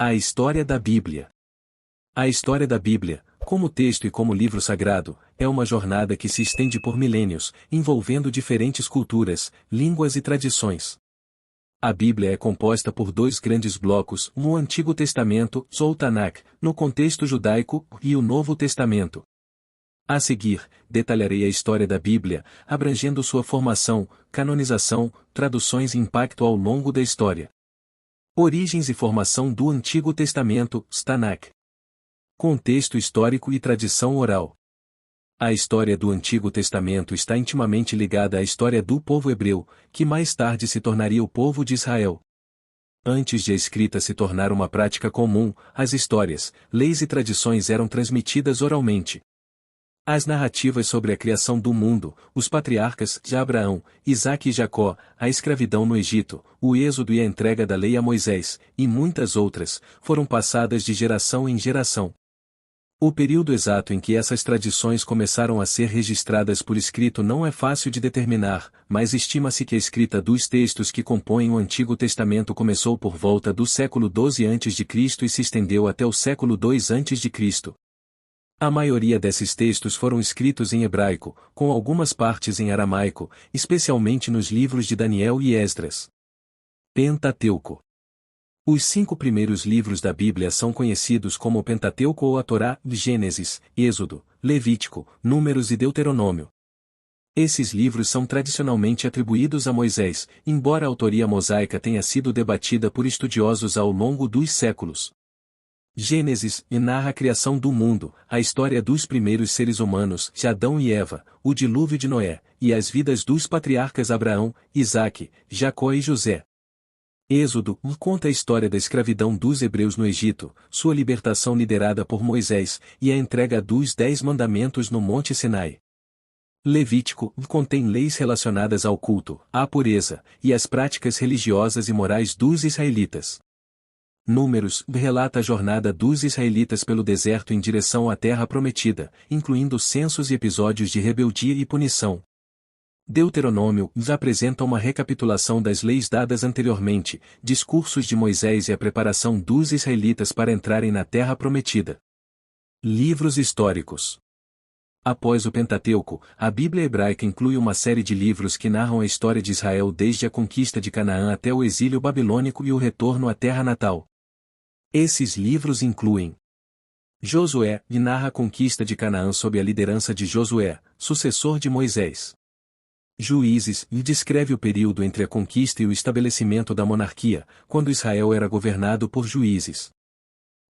A história da Bíblia. A história da Bíblia, como texto e como livro sagrado, é uma jornada que se estende por milênios, envolvendo diferentes culturas, línguas e tradições. A Bíblia é composta por dois grandes blocos, o Antigo Testamento, ou Tanakh, no contexto judaico, e o Novo Testamento. A seguir, detalharei a história da Bíblia, abrangendo sua formação, canonização, traduções e impacto ao longo da história. Origens e formação do Antigo Testamento, Tanakh. Contexto histórico e tradição oral. A história do Antigo Testamento está intimamente ligada à história do povo hebreu, que mais tarde se tornaria o povo de Israel. Antes de a escrita se tornar uma prática comum, as histórias, leis e tradições eram transmitidas oralmente. As narrativas sobre a criação do mundo, os patriarcas de Abraão, Isaque e Jacó, a escravidão no Egito, o êxodo e a entrega da lei a Moisés, e muitas outras, foram passadas de geração em geração. O período exato em que essas tradições começaram a ser registradas por escrito não é fácil de determinar, mas estima-se que a escrita dos textos que compõem o Antigo Testamento começou por volta do século XII a.C. e se estendeu até o século II a.C. A maioria desses textos foram escritos em hebraico, com algumas partes em aramaico, especialmente nos livros de Daniel e Esdras. Pentateuco. Os 5 primeiros livros da Bíblia são conhecidos como o Pentateuco ou a Torá, Gênesis, Êxodo, Levítico, Números e Deuteronômio. Esses livros são tradicionalmente atribuídos a Moisés, embora a autoria mosaica tenha sido debatida por estudiosos ao longo dos séculos. Gênesis narra a criação do mundo, a história dos primeiros seres humanos, de Adão e Eva, o dilúvio de Noé, e as vidas dos patriarcas Abraão, Isaque, Jacó e José. Êxodo conta a história da escravidão dos hebreus no Egito, sua libertação liderada por Moisés, e a entrega dos 10 mandamentos no Monte Sinai. Levítico contém leis relacionadas ao culto, à pureza, e às práticas religiosas e morais dos israelitas. Números relata a jornada dos israelitas pelo deserto em direção à terra prometida, incluindo censos e episódios de rebeldia e punição. Deuteronômio apresenta uma recapitulação das leis dadas anteriormente, discursos de Moisés e a preparação dos israelitas para entrarem na terra prometida. Livros históricos. Após o Pentateuco, a Bíblia hebraica inclui uma série de livros que narram a história de Israel desde a conquista de Canaã até o exílio babilônico e o retorno à terra natal. Esses livros incluem Josué, que narra a conquista de Canaã sob a liderança de Josué, sucessor de Moisés. Juízes, que descreve o período entre a conquista e o estabelecimento da monarquia, quando Israel era governado por juízes.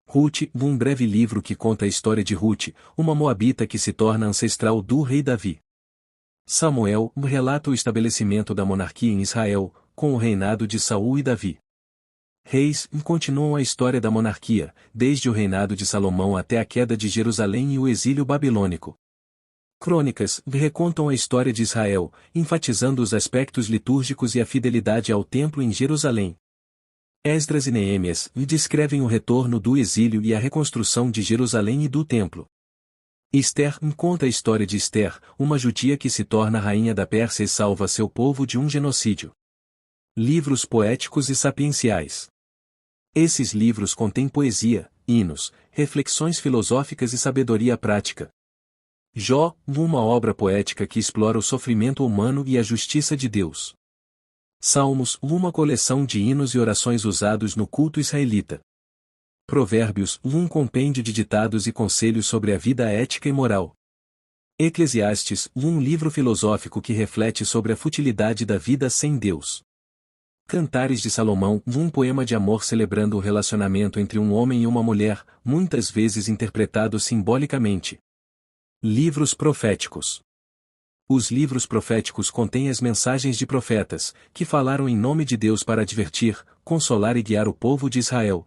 Ruth, um breve livro que conta a história de Ruth, uma moabita que se torna ancestral do rei Davi. Samuel, relata o estabelecimento da monarquia em Israel, com o reinado de Saul e Davi. Reis continuam a história da monarquia, desde o reinado de Salomão até a queda de Jerusalém e o exílio babilônico. Crônicas recontam a história de Israel, enfatizando os aspectos litúrgicos e a fidelidade ao templo em Jerusalém. Esdras e Neemias descrevem o retorno do exílio e a reconstrução de Jerusalém e do templo. Esther conta a história de Esther, uma judia que se torna rainha da Pérsia e salva seu povo de um genocídio. Livros poéticos e sapienciais. Esses livros contêm poesia, hinos, reflexões filosóficas e sabedoria prática. Jó, uma obra poética que explora o sofrimento humano e a justiça de Deus. Salmos, uma coleção de hinos e orações usados no culto israelita. Provérbios, um compêndio de ditados e conselhos sobre a vida ética e moral. Eclesiastes, um livro filosófico que reflete sobre a futilidade da vida sem Deus. Cantares de Salomão, um poema de amor celebrando o relacionamento entre um homem e uma mulher, muitas vezes interpretado simbolicamente. Livros proféticos. Os livros proféticos contêm as mensagens de profetas, que falaram em nome de Deus para advertir, consolar e guiar o povo de Israel.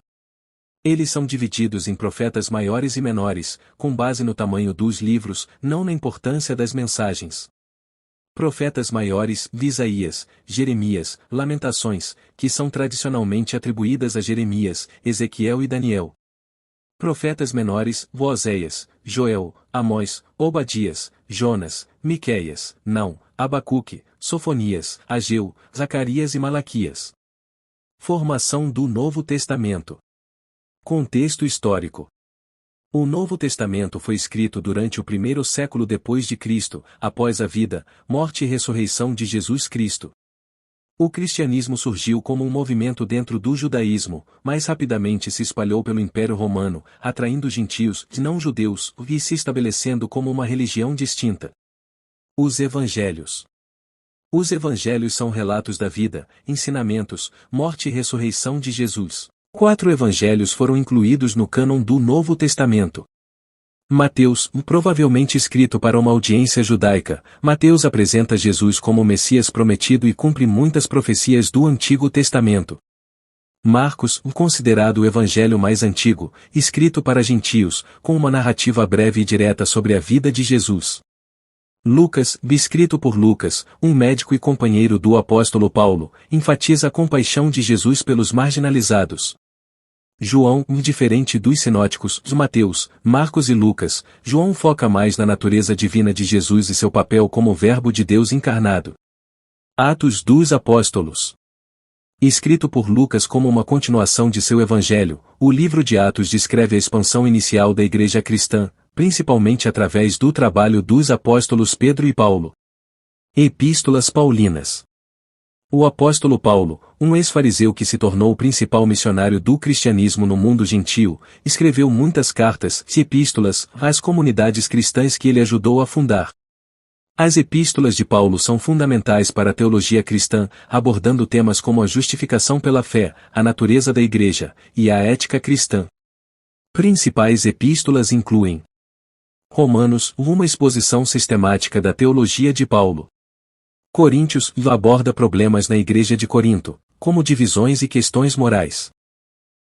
Eles são divididos em profetas maiores e menores, com base no tamanho dos livros, não na importância das mensagens. Profetas maiores, Isaías, Jeremias, Lamentações, que são tradicionalmente atribuídas a Jeremias, Ezequiel e Daniel. Profetas menores, Oséias, Joel, Amós, Obadias, Jonas, Miqueias, Naum, Abacuque, Sofonias, Ageu, Zacarias e Malaquias. Formação do Novo Testamento. Contexto histórico. O Novo Testamento foi escrito durante o primeiro século depois de Cristo, após a vida, morte e ressurreição de Jesus Cristo. O cristianismo surgiu como um movimento dentro do judaísmo, mas rapidamente se espalhou pelo Império Romano, atraindo gentios e não-judeus e se estabelecendo como uma religião distinta. Os Evangelhos. Os Evangelhos são relatos da vida, ensinamentos, morte e ressurreição de Jesus. 4 evangelhos foram incluídos no cânon do Novo Testamento. Mateus, provavelmente escrito para uma audiência judaica, Mateus apresenta Jesus como o Messias prometido e cumpre muitas profecias do Antigo Testamento. Marcos, considerado o evangelho mais antigo, escrito para gentios, com uma narrativa breve e direta sobre a vida de Jesus. Lucas, escrito por Lucas, um médico e companheiro do apóstolo Paulo, enfatiza a compaixão de Jesus pelos marginalizados. João, diferente dos sinóticos, Mateus, Marcos e Lucas, João foca mais na natureza divina de Jesus e seu papel como Verbo de Deus encarnado. Atos dos Apóstolos. Escrito por Lucas como uma continuação de seu evangelho, o livro de Atos descreve a expansão inicial da igreja cristã, principalmente através do trabalho dos apóstolos Pedro e Paulo. Epístolas Paulinas. O apóstolo Paulo, um ex-fariseu que se tornou o principal missionário do cristianismo no mundo gentio, escreveu muitas cartas e epístolas às comunidades cristãs que ele ajudou a fundar. As epístolas de Paulo são fundamentais para a teologia cristã, abordando temas como a justificação pela fé, a natureza da igreja e a ética cristã. Principais epístolas incluem Romanos, uma exposição sistemática da teologia de Paulo. Coríntios, aborda problemas na igreja de Corinto, como divisões e questões morais.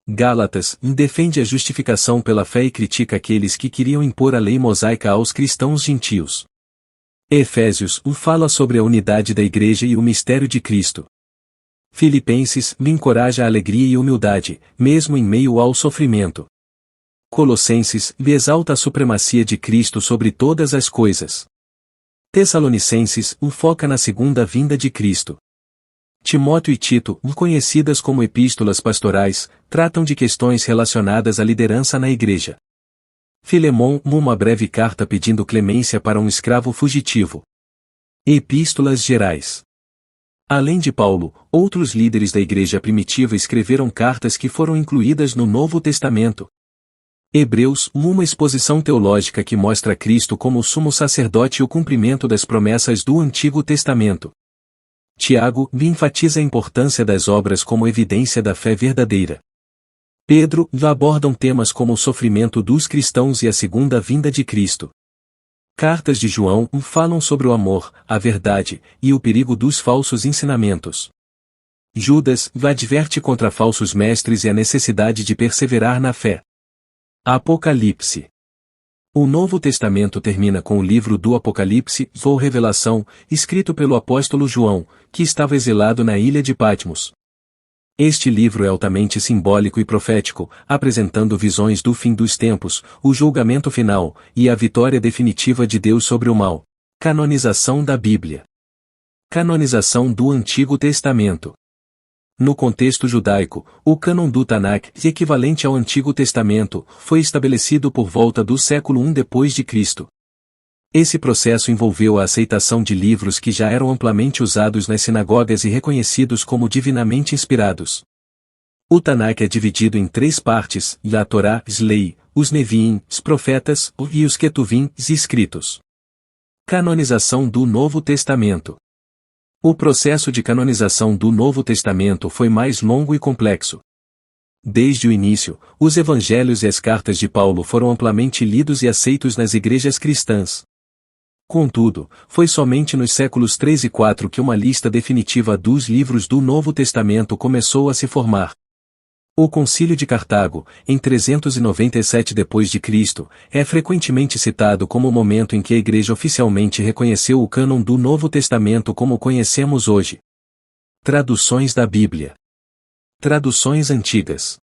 Gálatas, defende a justificação pela fé e critica aqueles que queriam impor a lei mosaica aos cristãos gentios. Efésios, fala sobre a unidade da igreja e o mistério de Cristo. Filipenses, encoraja a alegria e humildade, mesmo em meio ao sofrimento. Colossenses, exalta a supremacia de Cristo sobre todas as coisas. Tessalonicenses, foca na segunda vinda de Cristo. Timóteo e Tito, conhecidas como epístolas pastorais, tratam de questões relacionadas à liderança na igreja. Filemão, uma breve carta pedindo clemência para um escravo fugitivo. Epístolas gerais. Além de Paulo, outros líderes da igreja primitiva escreveram cartas que foram incluídas no Novo Testamento. Hebreus, uma exposição teológica que mostra Cristo como o sumo sacerdote e o cumprimento das promessas do Antigo Testamento. Tiago, enfatiza a importância das obras como evidência da fé verdadeira. Pedro, abordam temas como o sofrimento dos cristãos e a segunda vinda de Cristo. Cartas de João, falam sobre o amor, a verdade, e o perigo dos falsos ensinamentos. Judas, adverte contra falsos mestres e a necessidade de perseverar na fé. Apocalipse. O Novo Testamento termina com o livro do Apocalipse, ou Revelação, escrito pelo apóstolo João, que estava exilado na ilha de Patmos. Este livro é altamente simbólico e profético, apresentando visões do fim dos tempos, o julgamento final, e a vitória definitiva de Deus sobre o mal. Canonização da Bíblia. Canonização do Antigo Testamento. No contexto judaico, o cânon do Tanakh, equivalente ao Antigo Testamento, foi estabelecido por volta do século I depois de Cristo. Esse processo envolveu a aceitação de livros que já eram amplamente usados nas sinagogas e reconhecidos como divinamente inspirados. O Tanakh é dividido em 3 partes, a Torá, a Lei, os Neviim, os Profetas, e os Ketuvim, os Escritos. Canonização do Novo Testamento. O processo de canonização do Novo Testamento foi mais longo e complexo. Desde o início, os evangelhos e as cartas de Paulo foram amplamente lidos e aceitos nas igrejas cristãs. Contudo, foi somente nos séculos 3 e 4 que uma lista definitiva dos livros do Novo Testamento começou a se formar. O Concílio de Cartago, em 397 d.C., é frequentemente citado como o momento em que a Igreja oficialmente reconheceu o cânon do Novo Testamento como o conhecemos hoje. Traduções da Bíblia. Traduções antigas.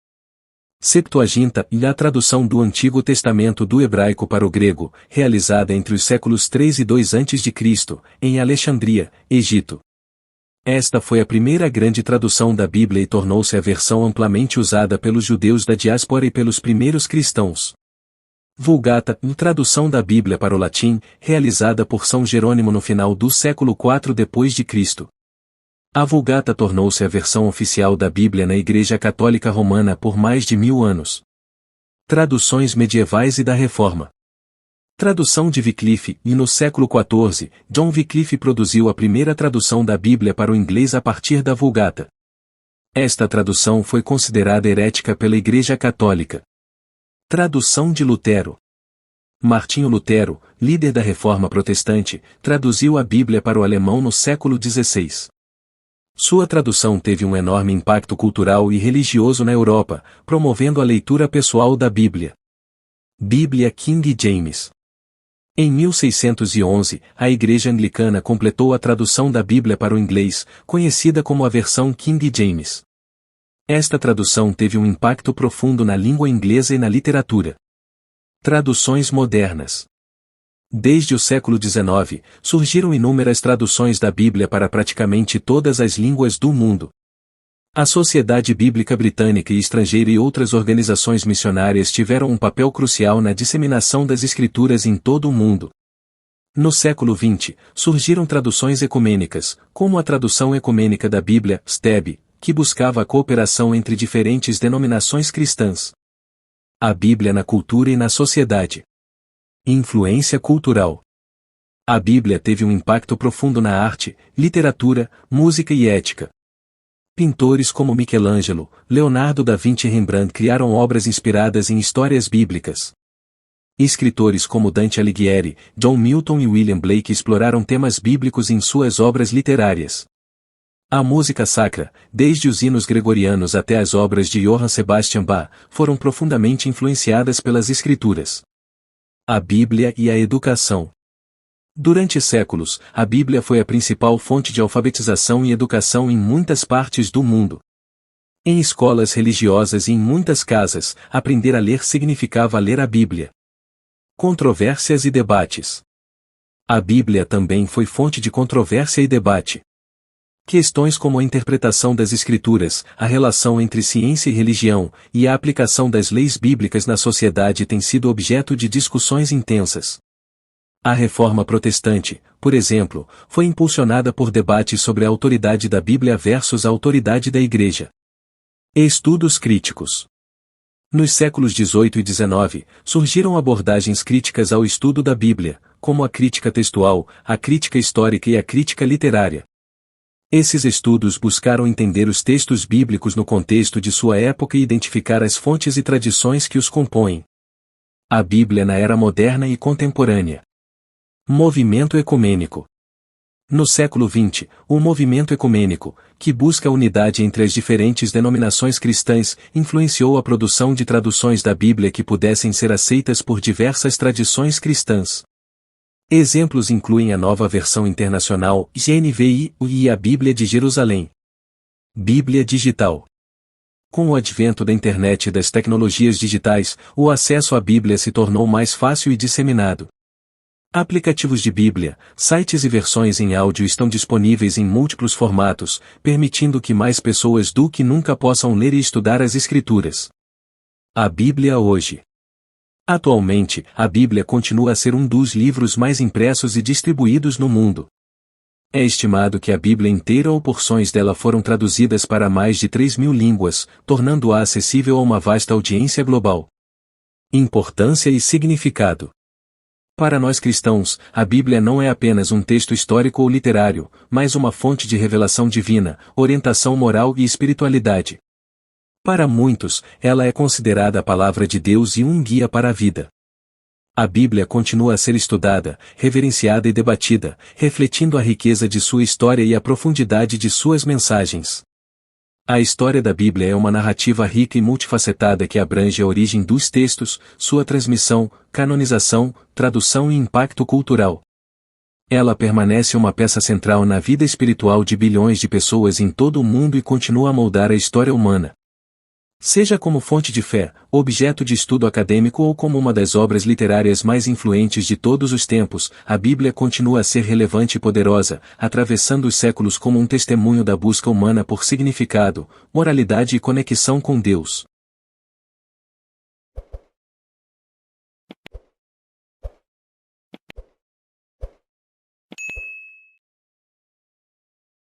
Septuaginta, a tradução do Antigo Testamento do hebraico para o grego, realizada entre os séculos 3 e 2 a.C., em Alexandria, Egito. Esta foi a primeira grande tradução da Bíblia e tornou-se a versão amplamente usada pelos judeus da diáspora e pelos primeiros cristãos. Vulgata, tradução da Bíblia para o latim, realizada por São Jerônimo no final do século IV d.C. A Vulgata tornou-se a versão oficial da Bíblia na Igreja Católica Romana por mais de 1000 anos. Traduções medievais e da Reforma. Tradução de Wycliffe, e no século XIV, John Wycliffe produziu a primeira tradução da Bíblia para o inglês a partir da Vulgata. Esta tradução foi considerada herética pela Igreja Católica. Tradução de Lutero. Martinho Lutero, líder da Reforma Protestante, traduziu a Bíblia para o alemão no século XVI. Sua tradução teve um enorme impacto cultural e religioso na Europa, promovendo a leitura pessoal da Bíblia. Bíblia King James. Em 1611, a Igreja Anglicana completou a tradução da Bíblia para o inglês, conhecida como a versão King James. Esta tradução teve um impacto profundo na língua inglesa e na literatura. Traduções modernas. Desde o século XIX, surgiram inúmeras traduções da Bíblia para praticamente todas as línguas do mundo. A Sociedade Bíblica Britânica e estrangeira e outras organizações missionárias tiveram um papel crucial na disseminação das Escrituras em todo o mundo. No século XX, surgiram traduções ecumênicas, como a tradução ecumênica da Bíblia, STEB, que buscava a cooperação entre diferentes denominações cristãs. A Bíblia na cultura e na sociedade. Influência cultural. A Bíblia teve um impacto profundo na arte, literatura, música e ética. Pintores como Michelangelo, Leonardo da Vinci e Rembrandt criaram obras inspiradas em histórias bíblicas. Escritores como Dante Alighieri, John Milton e William Blake exploraram temas bíblicos em suas obras literárias. A música sacra, desde os hinos gregorianos até as obras de Johann Sebastian Bach, foram profundamente influenciadas pelas Escrituras. A Bíblia e a educação. Durante séculos, a Bíblia foi a principal fonte de alfabetização e educação em muitas partes do mundo. Em escolas religiosas e em muitas casas, aprender a ler significava ler a Bíblia. Controvérsias e debates. A Bíblia também foi fonte de controvérsia e debate. Questões como a interpretação das Escrituras, a relação entre ciência e religião, e a aplicação das leis bíblicas na sociedade têm sido objeto de discussões intensas. A Reforma Protestante, por exemplo, foi impulsionada por debates sobre a autoridade da Bíblia versus a autoridade da Igreja. Estudos críticos. Nos séculos XVIII e XIX, surgiram abordagens críticas ao estudo da Bíblia, como a crítica textual, a crítica histórica e a crítica literária. Esses estudos buscaram entender os textos bíblicos no contexto de sua época e identificar as fontes e tradições que os compõem. A Bíblia na era moderna e contemporânea. Movimento ecumênico. No século XX, o movimento ecumênico, que busca a unidade entre as diferentes denominações cristãs, influenciou a produção de traduções da Bíblia que pudessem ser aceitas por diversas tradições cristãs. Exemplos incluem a Nova Versão Internacional, GNVI, e a Bíblia de Jerusalém. Bíblia digital. Com o advento da internet e das tecnologias digitais, o acesso à Bíblia se tornou mais fácil e disseminado. Aplicativos de Bíblia, sites e versões em áudio estão disponíveis em múltiplos formatos, permitindo que mais pessoas do que nunca possam ler e estudar as Escrituras. A Bíblia hoje. Atualmente, a Bíblia continua a ser um dos livros mais impressos e distribuídos no mundo. É estimado que a Bíblia inteira ou porções dela foram traduzidas para mais de 3.000 línguas, tornando-a acessível a uma vasta audiência global. Importância e significado. Para nós cristãos, a Bíblia não é apenas um texto histórico ou literário, mas uma fonte de revelação divina, orientação moral e espiritualidade. Para muitos, ela é considerada a palavra de Deus e um guia para a vida. A Bíblia continua a ser estudada, reverenciada e debatida, refletindo a riqueza de sua história e a profundidade de suas mensagens. A história da Bíblia é uma narrativa rica e multifacetada que abrange a origem dos textos, sua transmissão, canonização, tradução e impacto cultural. Ela permanece uma peça central na vida espiritual de bilhões de pessoas em todo o mundo e continua a moldar a história humana. Seja como fonte de fé, objeto de estudo acadêmico ou como uma das obras literárias mais influentes de todos os tempos, a Bíblia continua a ser relevante e poderosa, atravessando os séculos como um testemunho da busca humana por significado, moralidade e conexão com Deus.